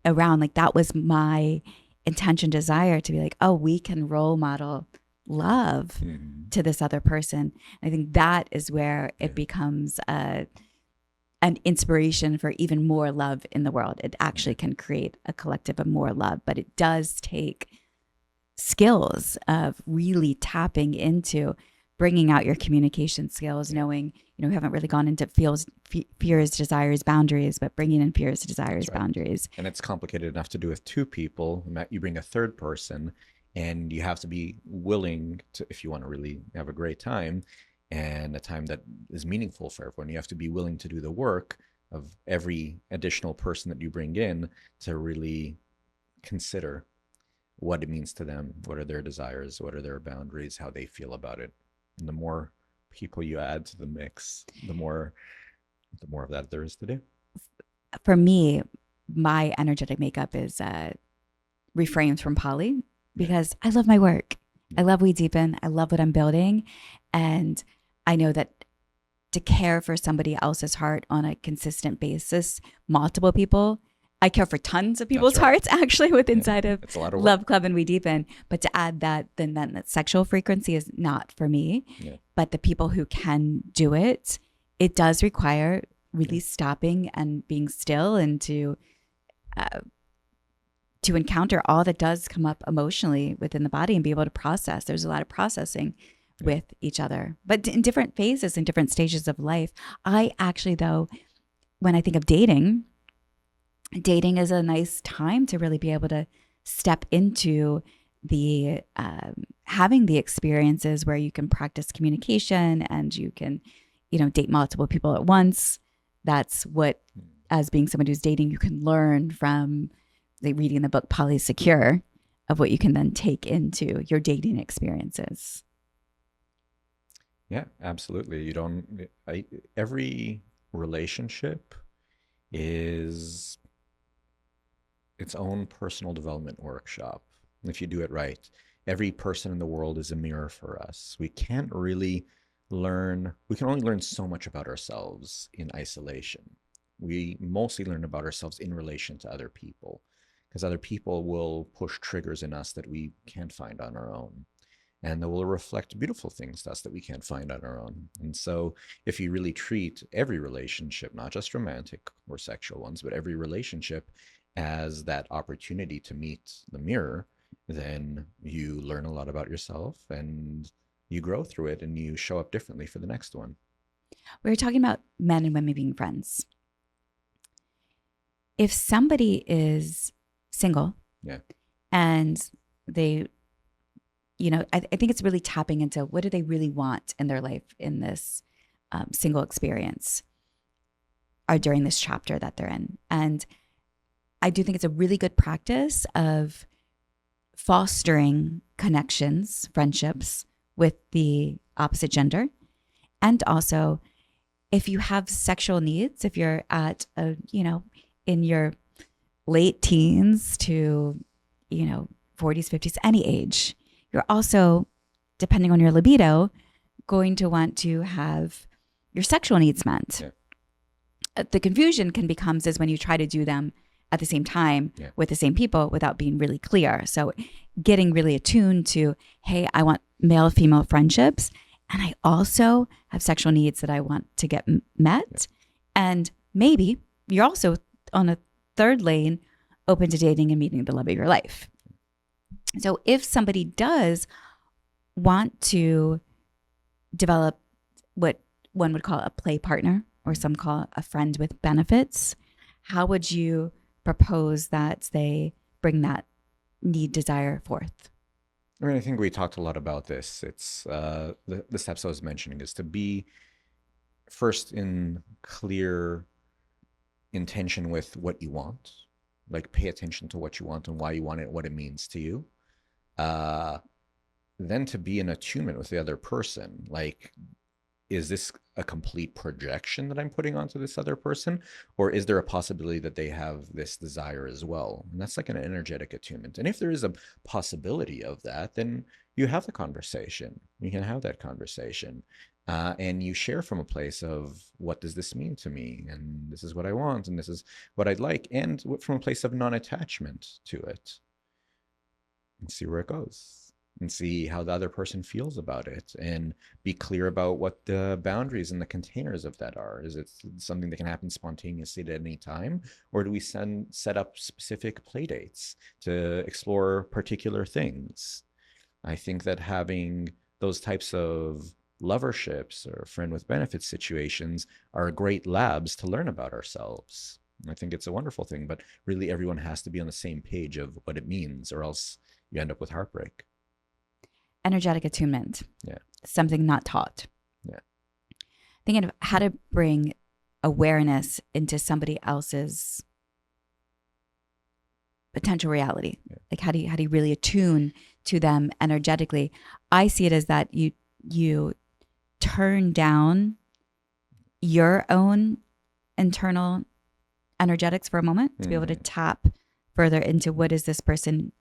around, like that was my intention, desire to be like, oh, we can role model love to this other person. I think that is where it becomes an inspiration for even more love in the world. It actually can create a collective of more love, but it does take skills of really tapping into bringing out your communication skills, knowing, we haven't really gone into fears, desires, boundaries, but bringing in fears, desires, boundaries. And it's complicated enough to do with two people. You bring a third person, and you have to be willing to, if you want to really have a great time and a time that is meaningful for everyone, you have to be willing to do the work of every additional person that you bring in to really consider what it means to them, what are their desires, what are their boundaries, how they feel about it. And the more people you add to the mix, the more of that there is to do. For me, my energetic makeup is refrains from poly, because I love my work. I love WeDeepen. I love what I'm building. And I know that to care for somebody else's heart on a consistent basis, multiple people, I care for tons of people's hearts actually with inside of Love Club and WeDeepen. But to add that, then that sexual frequency is not for me. But the people who can do it, it does require really stopping and being still, and to encounter all that does come up emotionally within the body and be able to process. There's a lot of processing with each other, but in different phases and different stages of life. I actually, though, when I think of dating is a nice time to really be able to step into the having the experiences where you can practice communication and you can, date multiple people at once. That's what, as being someone who's dating, you can learn from reading the book Polysecure, of what you can then take into your dating experiences. Yeah, absolutely. Every relationship is its own personal development workshop. If you do it right, every person in the world is a mirror for us. We can only learn so much about ourselves in isolation. We mostly learn about ourselves in relation to other people, because other people will push triggers in us that we can't find on our own. and that will reflect beautiful things to us that we can't find on our own. And so if you really treat every relationship, not just romantic or sexual ones, but every relationship as that opportunity to meet the mirror, then you learn a lot about yourself and you grow through it and you show up differently for the next one. We were talking about men and women being friends. If somebody is single, Yeah. and they, I think it's really tapping into what do they really want in their life in this single experience or during this chapter that they're in. And I do think it's a really good practice of fostering connections, friendships with the opposite gender. And also, if you have sexual needs, if you're at in your late teens to, 40s, 50s, any age, you're also, depending on your libido, going to want to have your sexual needs met. Yeah. The confusion can becomes is when you try to do them at the same time with the same people without being really clear. So getting really attuned to, hey, I want male, female friendships. And I also have sexual needs that I want to get met. Yeah. And maybe you're also on a third lane, open to dating and meeting the love of your life. So if somebody does want to develop what one would call a play partner, or some call a friend with benefits, how would you propose that they bring that need, desire forth? I mean, I think we talked a lot about this. It's the steps I was mentioning is to be first in clear intention with what you want, like pay attention to what you want and why you want it, what it means to you. Then to be in attunement with the other person, like, is this a complete projection that I'm putting onto this other person? Or is there a possibility that they have this desire as well? And that's like an energetic attunement. And if there is a possibility of that, then you have the conversation. You can have that conversation. And you share from a place of, what does this mean to me? And this is what I want, and this is what I'd like. And from a place of non-attachment to it. And see where it goes. And see how the other person feels about it, and be clear about what the boundaries and the containers of that are. Is it something that can happen spontaneously at any time, or do we set up specific play dates to explore particular things? I think that having those types of loverships or friend with benefits situations are great labs to learn about ourselves. I think it's a wonderful thing, but really everyone has to be on the same page of what it means, or else you end up with heartbreak. Energetic attunement. Yeah. Something not taught. Yeah. Thinking of how to bring awareness into somebody else's potential reality. Yeah. Like how do you really attune to them energetically? I see it as that you turn down your own internal energetics for a moment to be able to tap further into what is this person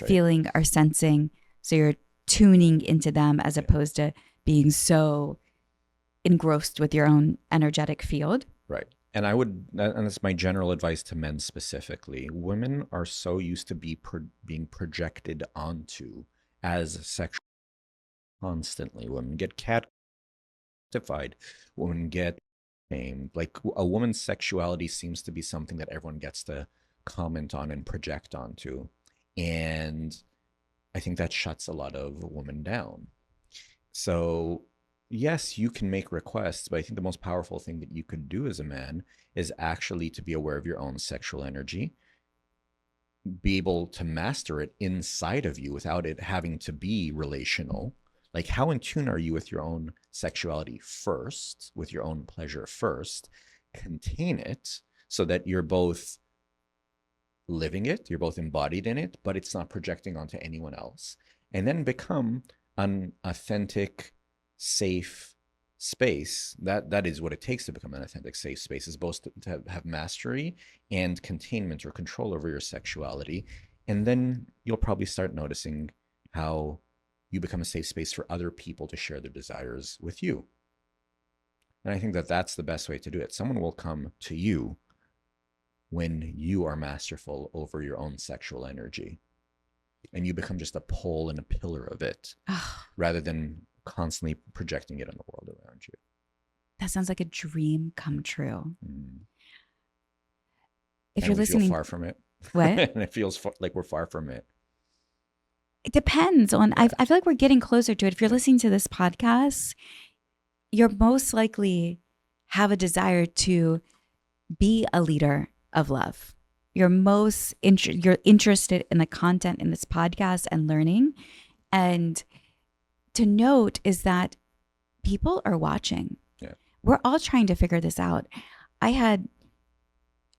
feeling or sensing. So you're tuning into them as opposed to being so engrossed with your own energetic field. Right. And and that's my general advice to men specifically. Women are so used to being projected onto as sexual constantly. Women get catfied. Women get shamed. Like, a woman's sexuality seems to be something that everyone gets to comment on and project onto. And I think that shuts a lot of women down. So yes, you can make requests, but I think the most powerful thing that you could do as a man is actually to be aware of your own sexual energy, be able to master it inside of you without it having to be relational. Like, how in tune are you with your own sexuality first, with your own pleasure first, contain it so that you're both living it, you're both embodied in it, but it's not projecting onto anyone else. And then become an authentic, safe space. That is what it takes to become an authentic, safe space, is both to have mastery and containment or control over your sexuality. And then you'll probably start noticing how you become a safe space for other people to share their desires with you. And I think that that's the best way to do it. Someone will come to you when you are masterful over your own sexual energy. and you become just a pole and a pillar of it rather than constantly projecting it on the world around you. That sounds like a dream come true. If And you're we listening, feel far from it. what? And it feels like we're far from it. It depends on, Yeah. I feel like we're getting closer to it. If you're listening to this podcast, you're most likely have a desire to be a leader of love. You're you're interested in the content in this podcast and learning. And to note is that people are watching. Yeah. We're all trying to figure this out. I had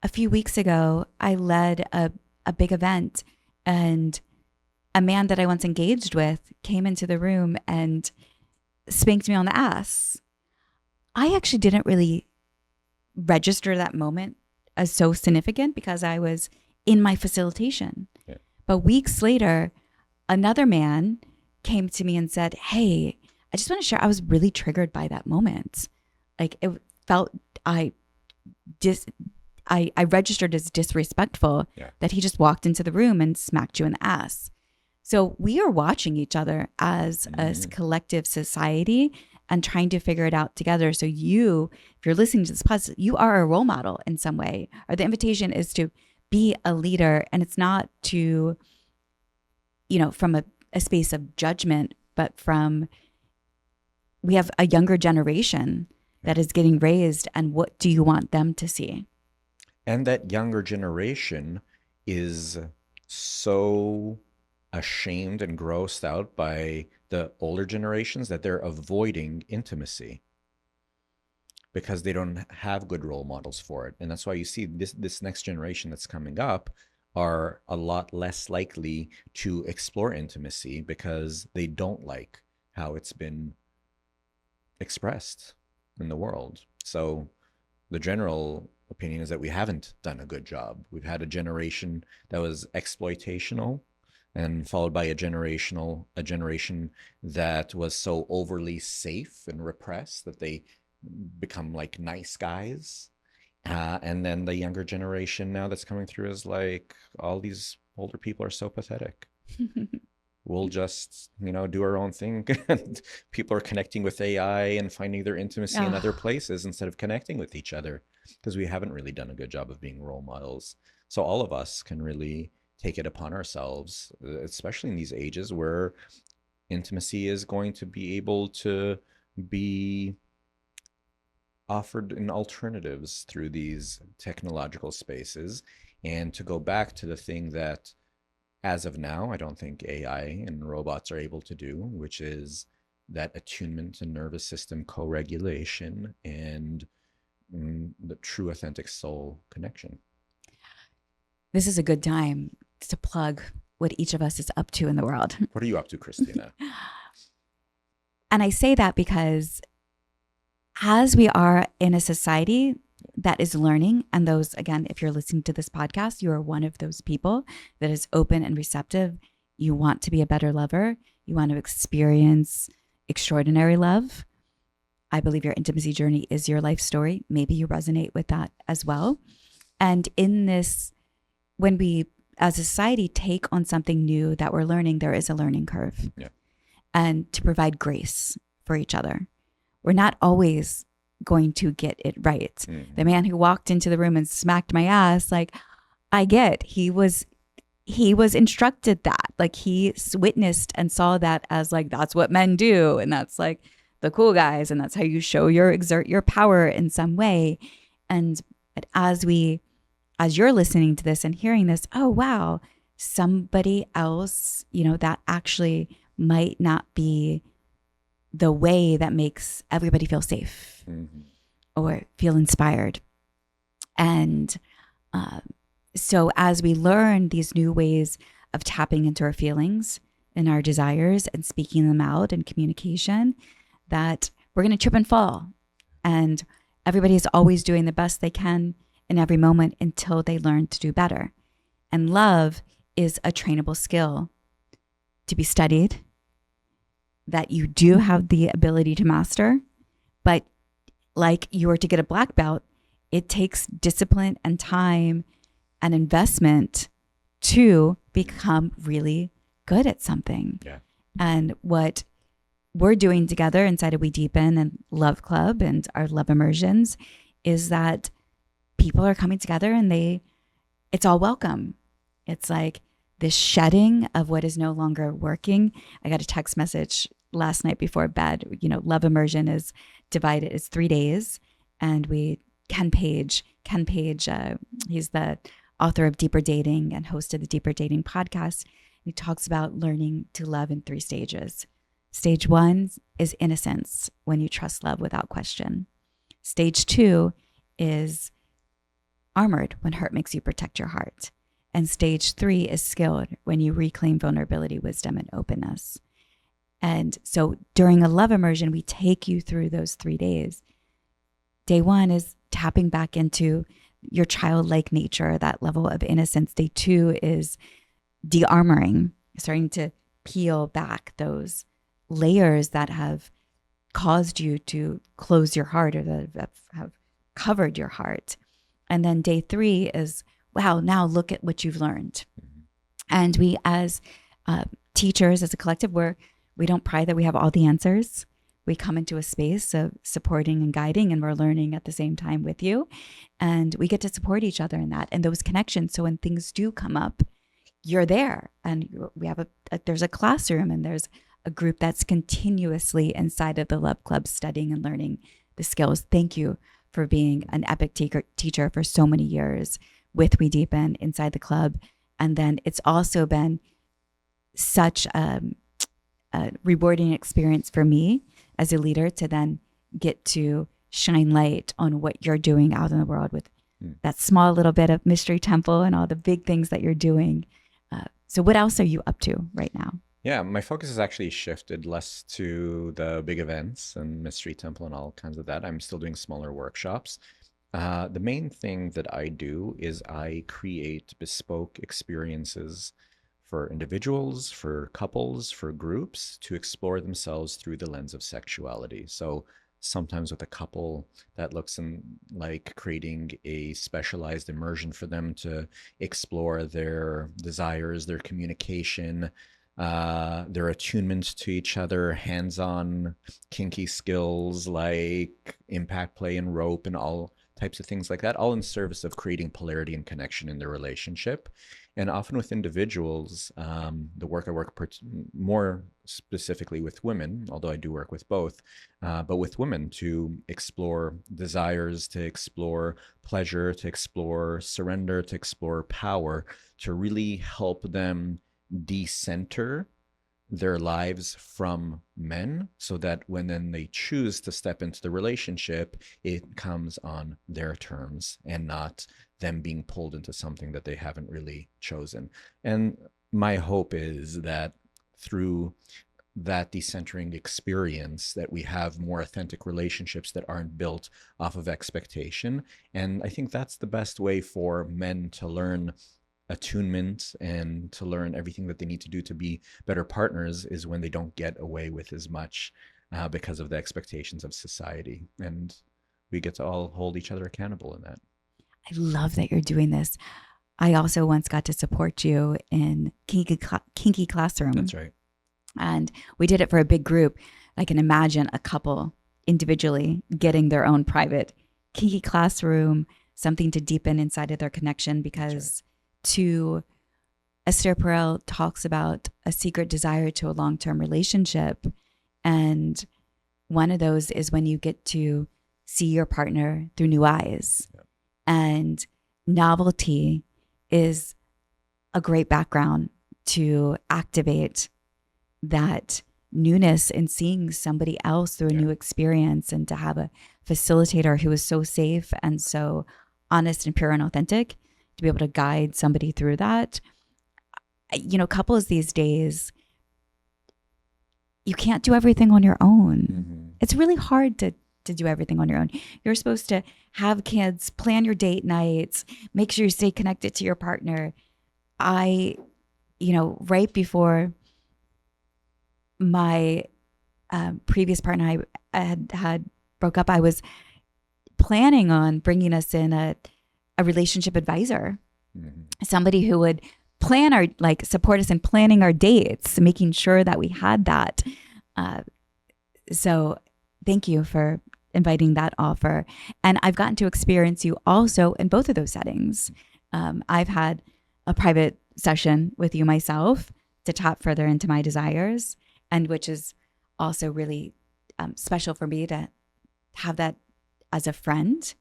a few weeks ago, I led a big event, and a man that I once engaged with came into the room and spanked me on the ass. I actually didn't really register that moment as so significant because I was in my facilitation. Yeah. But weeks later, another man came to me and said, "Hey, I just want to share, I was really triggered by that moment. Like, it felt, I registered as disrespectful that he just walked into the room and smacked you in the ass." So we are watching each other as a collective society and trying to figure it out together. So you, if you're listening to this podcast, you are a role model in some way, or the invitation is to be a leader. And it's not to, from a space of judgment, but from, we have a younger generation that is getting raised, and what do you want them to see? And that younger generation is so ashamed and grossed out by the older generations that they're avoiding intimacy because they don't have good role models for it. And that's why you see this next generation that's coming up are a lot less likely to explore intimacy because they don't like how it's been expressed in the world. So the general opinion is that we haven't done a good job. We've had a generation that was exploitational, and followed by a generation that was so overly safe and repressed that they become like nice guys. And then the younger generation now that's coming through is like, all these older people are so pathetic. We'll just, do our own thing. And people are connecting with AI and finding their intimacy in other places instead of connecting with each other, because we haven't really done a good job of being role models. So all of us can really take it upon ourselves, especially in these ages where intimacy is going to be able to be offered in alternatives through these technological spaces. And to go back to the thing that, as of now, I don't think AI and robots are able to do, which is that attunement and nervous system co-regulation and the true authentic soul connection. This is a good time to plug what each of us is up to in the world. What are you up to, Christina? And I say that because as we are in a society that is learning, and those, again, if you're listening to this podcast, you are one of those people that is open and receptive. You want to be a better lover. You want to experience extraordinary love. I believe your intimacy journey is your life story. Maybe you resonate with that as well. And in this, when we as a society take on something new that we're learning, there is a learning curve. Yeah. And to provide grace for each other. We're not always going to get it right. Mm-hmm. The man who walked into the room and smacked my ass, like, I get, he was instructed that, like, he witnessed and saw that as like, that's what men do. And that's like the cool guys. And that's how you exert your power in some way. And as you're listening to this and hearing this, oh, wow, somebody else, that actually might not be the way that makes everybody feel safe or feel inspired. And so as we learn these new ways of tapping into our feelings and our desires and speaking them out in communication, that we're going to trip and fall. And everybody is always doing the best they can in every moment until they learn to do better. And love is a trainable skill to be studied, that you do have the ability to master, but like you were to get a black belt, it takes discipline and time and investment to become really good at something. Yeah. And what we're doing together inside of WeDeepen and Love Club and our love immersions is that people are coming together and it's all welcome. It's like this shedding of what is no longer working. I got a text message last night before bed. Love immersion is divided. It's 3 days. And Ken Page, he's the author of Deeper Dating and host of the Deeper Dating podcast. He talks about learning to love in 3 stages. Stage 1 is innocence, when you trust love without question. Stage 2 is armored, when hurt makes you protect your heart. And stage 3 is skilled, when you reclaim vulnerability, wisdom, and openness. And so during a love immersion, we take you through those 3 days. Day 1 is tapping back into your childlike nature, that level of innocence. Day 2 is de-armoring, starting to peel back those layers that have caused you to close your heart or that have covered your heart. And then day 3 is, wow, now look at what you've learned. And we as teachers, as a collective, we don't pride that we have all the answers. We come into a space of supporting and guiding, and we're learning at the same time with you. And we get to support each other in that and those connections. So when things do come up, you're there. And we have there's a classroom, and there's a group that's continuously inside of the Love Club studying and learning the skills. Thank you for being an epic teacher for so many years with WeDeepen inside the club. And then it's also been such a rewarding experience for me as a leader to then get to shine light on what you're doing out in the world with that small little bit of Mystery Temple and all the big things that you're doing. So what else are you up to right now? Yeah, my focus has actually shifted less to the big events and Mystery Temple and all kinds of that. I'm still doing smaller workshops. The main thing that I do is I create bespoke experiences for individuals, for couples, for groups to explore themselves through the lens of sexuality. So sometimes with a couple, that looks like creating a specialized immersion for them to explore their desires, their communication, their attunement to each other, hands-on kinky skills like impact play and rope and all types of things like that, all in service of creating polarity and connection in their relationship. And often with individuals, the work I work more specifically with women, although I do work with both, but with women to explore desires, to explore pleasure, to explore surrender, to explore power, to really help them decenter their lives from men so that when then they choose to step into the relationship, it comes on their terms and not them being pulled into something that they haven't really chosen. And my hope is that through that decentering experience that we have more authentic relationships that aren't built off of expectation. And I think that's the best way for men to learn attunement and to learn everything that they need to do to be better partners is when they don't get away with as much because of the expectations of society. And we get to all hold each other accountable in that. I love that you're doing this. I also once got to support you in Kinky Classroom. That's right. And we did it for a big group. I can imagine a couple individually getting their own private Kinky Classroom, something to deepen inside of their connection, because Esther Perel talks about a secret desire to a long-term relationship. And one of those is when you get to see your partner through new eyes. Yeah. And novelty is a great background to activate that newness in seeing somebody else through a new experience, and to have a facilitator who is so safe and so honest and pure and authentic to be able to guide somebody through that. You know, couples these days, you can't do everything on your own. Mm-hmm. It's really hard to do everything on your own. You're supposed to have kids, plan your date nights, make sure you stay connected to your partner. Right before my previous partner I had broke up, I was planning on bringing us in a relationship advisor, somebody who would plan our, like, support us in planning our dates, making sure that we had that. So thank you for inviting that offer. And I've gotten to experience you also in both of those settings. I've had a private session with you myself to tap further into my desires, and which is also really special for me to have that as a friend,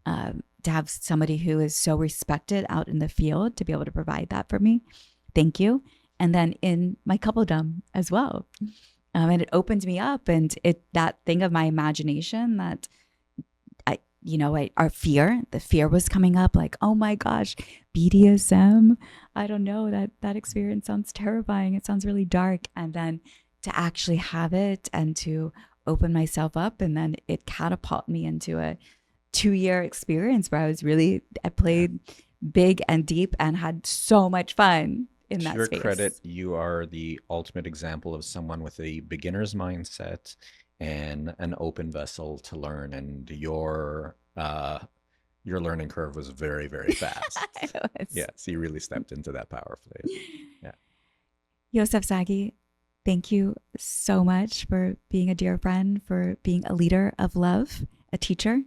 to have somebody who is so respected out in the field to be able to provide that for me. Thank you. And then in my coupledom as well. And it opened me up, and that thing of my imagination that the fear was coming up, like, oh my gosh, BDSM. I don't know, that experience sounds terrifying. It sounds really dark. And then to actually have it and to open myself up, and then it catapulted me into a 2-year experience where I played big and deep and had so much fun in that space. To your credit, you are the ultimate example of someone with a beginner's mindset and an open vessel to learn, and your learning curve was very, very fast. Yes, you really stepped into that powerfully. Yeah. Yossef Sagi, thank you so much for being a dear friend, for being a leader of love, a teacher,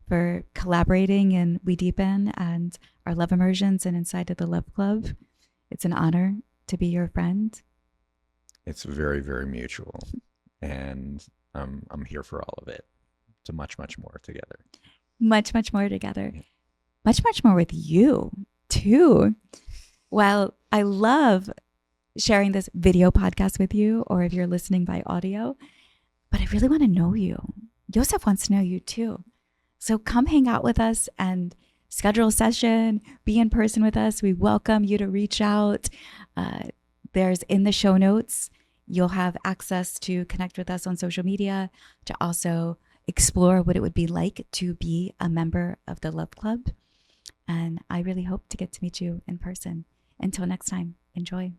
for collaborating in WeDeepen and our love immersions and inside of the Love Club. It's an honor to be your friend. It's very, very mutual. And I'm here for all of it. To much, much more together. Much, much more together. Yeah. Much, much more with you, too. Well, I love sharing this video podcast with you, or if you're listening by audio, but I really want to know you. Yossef wants to know you, too. So come hang out with us and schedule a session, be in person with us. We welcome you to reach out. There's in the show notes, you'll have access to connect with us on social media, to also explore what it would be like to be a member of the Love Club. And I really hope to get to meet you in person. Until next time, enjoy.